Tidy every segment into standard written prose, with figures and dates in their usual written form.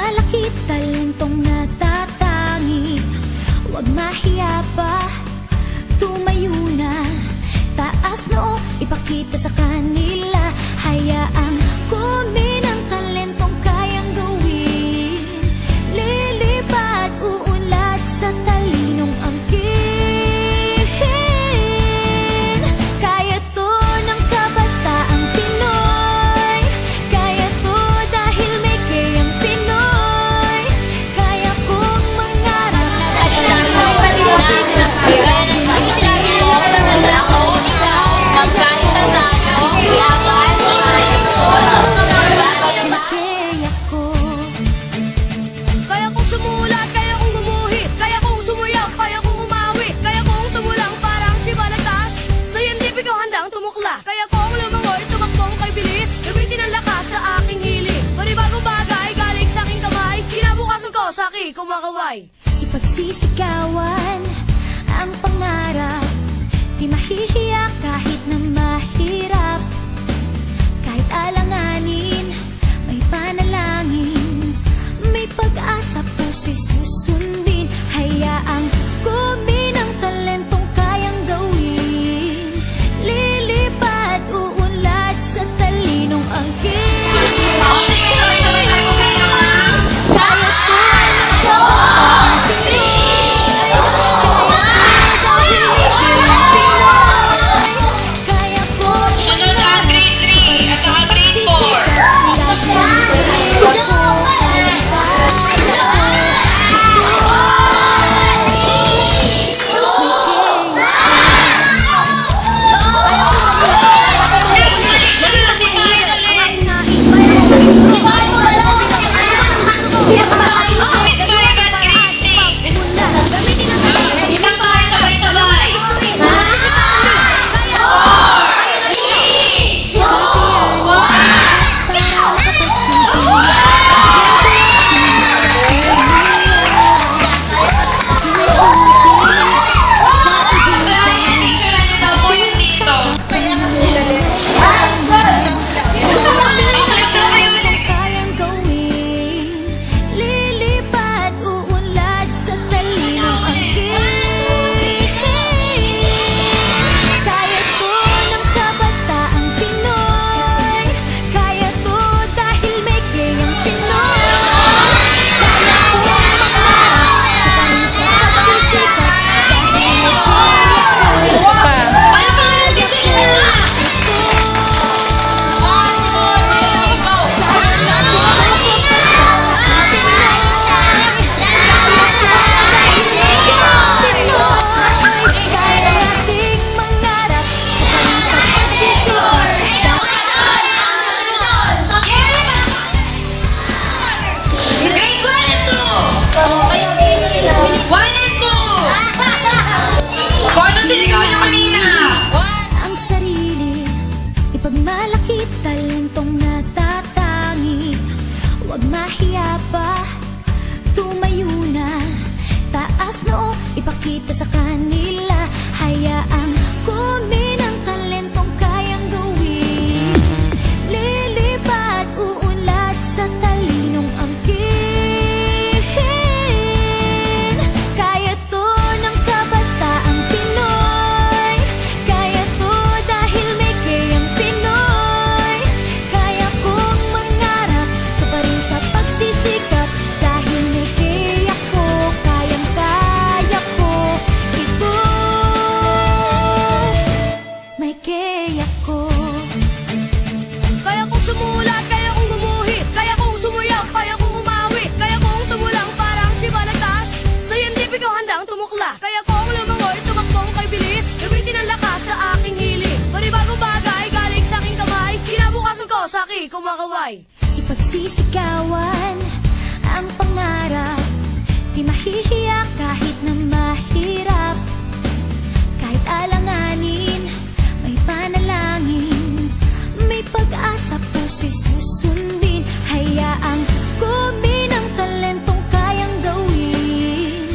malaki talentong natatangi. Huwag mahiya pa, tumayo na. Taas noo, ipakita sa kanila. Hayaang kumin ang talentong kayang gawin. Lilipad, uunlad sa talinong angkin. Kaya to ng kabataang Pinoy. Kaya to dahil may kayang Pinoy. Kaya kong mangarap at kaya kong lumangoy, tumakbong kay bilis. Gamitin ang lakas sa aking hiling. Panibagong bagay, galing sa aking kamay. Kinabukasan ko sa aking kumakaway. Ipagsisigawan ang pangarap. Di mahihiya kahit na mahirap. Kahit alanganin, may panalangin. May pag-asa, puso'y susundin. Hayaang kumin ang talentong kayang gawin. Lilipad, uunlad sa talinong angkin. Malaki talentong natatangi. Huwag mahiya pa, tumayo na. Taas noo, ipakita sa kanila. Hayaang kumin ang talentong kayang gawin. Lilipad, uunlad sa talinong angkin. Kaya to ng kabataang Pinoy. Kaya to dahil may kayang Pinoy. Kaya kong mangarap ka pa rin sa pagsisikap. Dahil may kaya ko, kayang-kaya ko. Ito, may kaya ko. Kaya kong sumulat, kaya kong gumuhit. Kaya kong sumuyak, kaya kong umawi. Kaya kong tumulang parang si balagtas. Scientific o handang tumuklas. Kaya kong lumangoy, tumakbong kay bilis. Gamitin ang lakas sa aking hiling. Panibagong bagay, galing sa aking kamay. Kinabukasan ko sa aking kumakaway. Ipagsisigawan ang pangarap. Di mahihiya kahit na mahirap. Kahit alanganin, may panalangin. May pag-asa, puso'y susundin. Hayaang kumin ang talentong kayang gawin.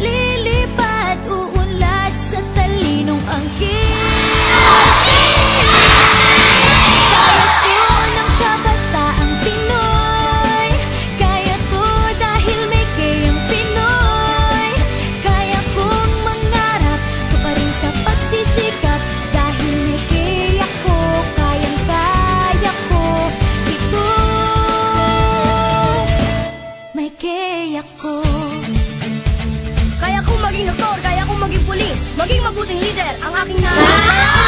Lilipad, uunlad sa talinong angkin. Kaya to ng kabataang Pinoy. mabuting leader ang aking nanay.